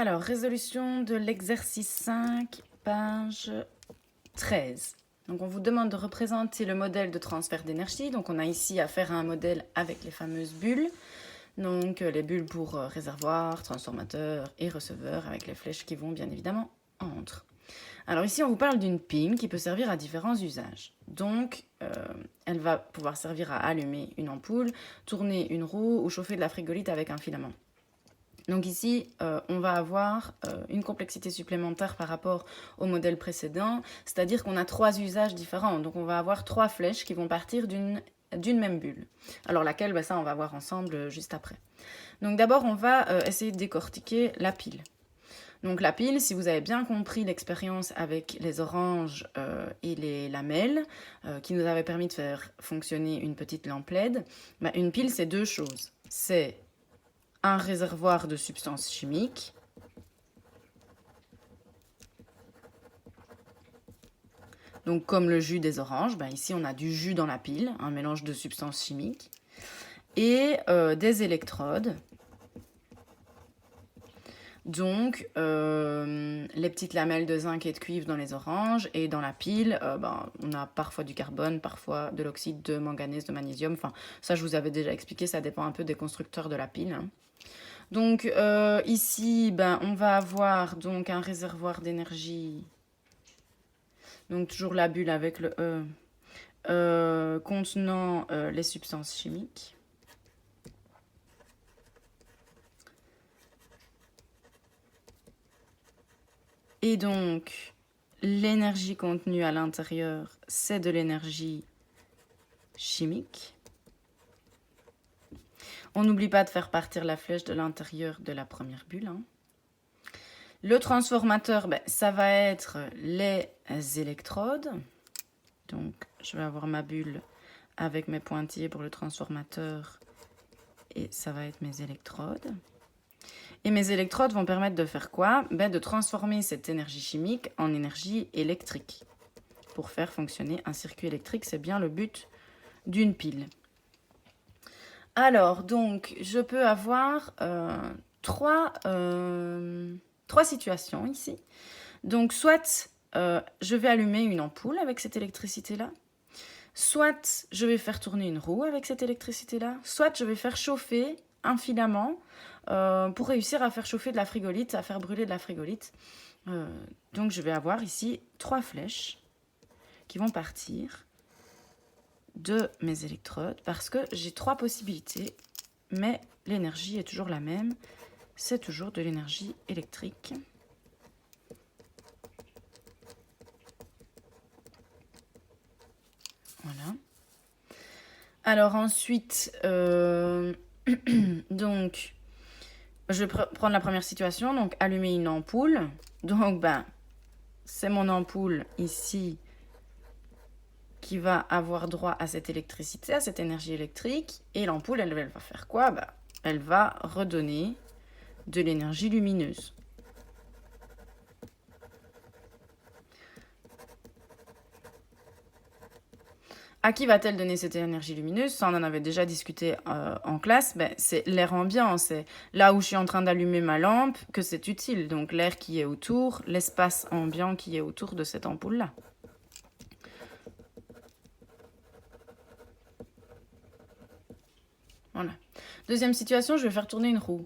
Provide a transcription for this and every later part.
Alors, résolution de l'exercice 5, page 13. Donc, on vous demande de représenter le modèle de transfert d'énergie. Donc, on a ici affaire à un modèle avec les fameuses bulles. Donc, les bulles pour réservoir, transformateur et receveur avec les flèches qui vont bien évidemment entre. Alors ici, on vous parle d'une pile qui peut servir à différents usages. Donc, elle va pouvoir servir à allumer une ampoule, tourner une roue ou chauffer de la frigolite avec un filament. Donc ici, on va avoir une complexité supplémentaire par rapport au modèle précédent, c'est-à-dire qu'on a 3 usages différents. Donc on va avoir 3 flèches qui vont partir d'une même bulle. Alors laquelle, ça on va voir ensemble juste après. Donc d'abord, on va essayer de décortiquer la pile. Donc la pile, si vous avez bien compris l'expérience avec les oranges et les lamelles, qui nous avaient permis de faire fonctionner une petite lampe LED, une pile c'est 2 choses. C'est un réservoir de substances chimiques, donc comme le jus des oranges, ici on a du jus dans la pile, un mélange de substances chimiques, et des électrodes. Donc, les petites lamelles de zinc et de cuivre dans les oranges, et dans la pile, on a parfois du carbone, parfois de l'oxyde de manganèse, de magnésium. Enfin, ça, je vous avais déjà expliqué, ça dépend un peu des constructeurs de la pile. Hein. Donc, ici, on va avoir donc un réservoir d'énergie. Donc, toujours la bulle avec le E, contenant les substances chimiques. Et donc, l'énergie contenue à l'intérieur, c'est de l'énergie chimique. On n'oublie pas de faire partir la flèche de l'intérieur de la première bulle. Hein. Le transformateur, ça va être les électrodes. Donc, je vais avoir ma bulle avec mes pointillés pour le transformateur. Et ça va être mes électrodes. Et mes électrodes vont permettre de faire quoi? De transformer cette énergie chimique en énergie électrique. Pour faire fonctionner un circuit électrique, c'est bien le but d'une pile. Alors, donc, je peux avoir trois situations ici. Donc, soit je vais allumer une ampoule avec cette électricité-là, soit je vais faire tourner une roue avec cette électricité-là, soit je vais faire chauffer un filament pour réussir à faire chauffer de la frigolite, à faire brûler de la frigolite. Donc, je vais avoir ici 3 flèches qui vont partir de mes électrodes parce que j'ai 3 possibilités, mais l'énergie est toujours la même. C'est toujours de l'énergie électrique. Voilà. Alors ensuite, donc, je vais prendre la première situation, donc allumer une ampoule. Donc, c'est mon ampoule ici qui va avoir droit à cette électricité, à cette énergie électrique. Et l'ampoule, elle va faire quoi? Elle va redonner de l'énergie lumineuse. À qui va-t-elle donner cette énergie lumineuse? Ça, on en avait déjà discuté en classe. C'est l'air ambiant. C'est là où je suis en train d'allumer ma lampe que c'est utile. Donc, l'air qui est autour, l'espace ambiant qui est autour de cette ampoule-là. Voilà. Deuxième situation, je vais faire tourner une roue.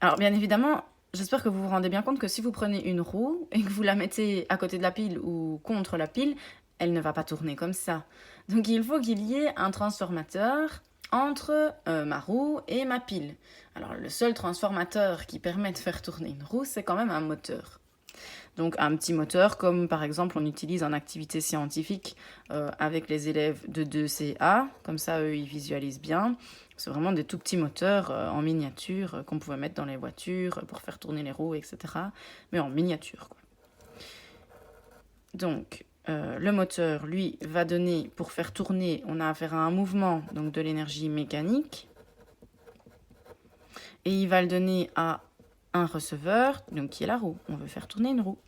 Alors, bien évidemment, j'espère que vous vous rendez bien compte que si vous prenez une roue et que vous la mettez à côté de la pile ou contre la pile, elle ne va pas tourner comme ça. Donc, il faut qu'il y ait un transformateur entre ma roue et ma pile. Alors, le seul transformateur qui permet de faire tourner une roue, c'est quand même un moteur. Donc, un petit moteur, comme par exemple on utilise en activité scientifique avec les élèves de 2CA. Comme ça, eux, ils visualisent bien. C'est vraiment des tout petits moteurs en miniature qu'on pouvait mettre dans les voitures pour faire tourner les roues, etc. Mais en miniature, quoi. Donc, le moteur, lui, va donner, pour faire tourner, on a affaire à un mouvement, donc de l'énergie mécanique. Et il va le donner à un receveur, donc qui est la roue. On veut faire tourner une roue.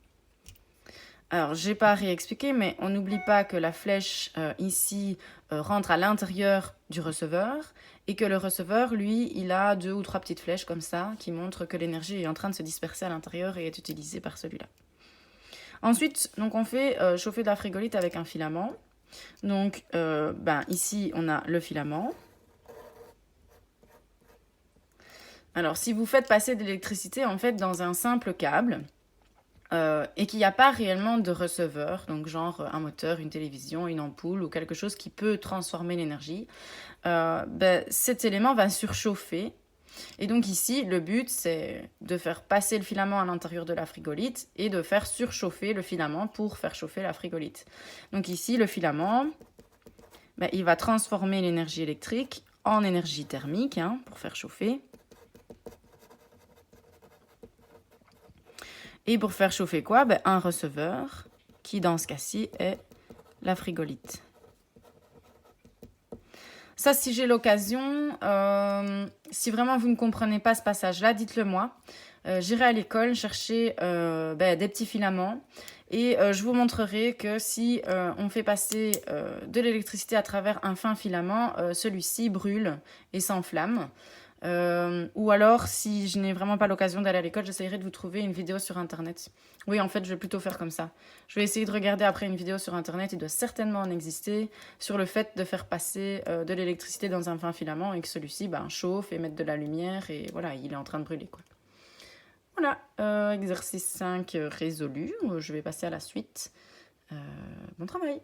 Alors, j'ai pas réexpliqué, mais on n'oublie pas que la flèche ici rentre à l'intérieur du receveur et que le receveur, lui, il a 2 ou 3 petites flèches comme ça qui montrent que l'énergie est en train de se disperser à l'intérieur et est utilisée par celui-là. Ensuite, donc on fait chauffer de la frigolite avec un filament. Donc, ici, on a le filament. Alors, si vous faites passer de l'électricité en fait dans un simple câble, et qu'il n'y a pas réellement de receveur, donc genre un moteur, une télévision, une ampoule ou quelque chose qui peut transformer l'énergie, cet élément va surchauffer. Et donc ici, le but, c'est de faire passer le filament à l'intérieur de la frigolite et de faire surchauffer le filament pour faire chauffer la frigolite. Donc ici, le filament, il va transformer l'énergie électrique en énergie thermique pour faire chauffer. Et pour faire chauffer quoi? Un receveur, qui dans ce cas-ci est la frigolite. Ça, si j'ai l'occasion, si vraiment vous ne comprenez pas ce passage-là, dites-le moi. J'irai à l'école chercher des petits filaments et je vous montrerai que si on fait passer de l'électricité à travers un fin filament, celui-ci brûle et s'enflamme. Ou alors, si je n'ai vraiment pas l'occasion d'aller à l'école, j'essaierai de vous trouver une vidéo sur Internet. Oui, en fait, je vais plutôt faire comme ça. Je vais essayer de regarder après une vidéo sur Internet, il doit certainement en exister, sur le fait de faire passer de l'électricité dans un fin filament et que celui-ci chauffe et mette de la lumière et voilà, il est en train de brûler, quoi. Voilà, exercice 5 résolu. Je vais passer à la suite. Bon travail!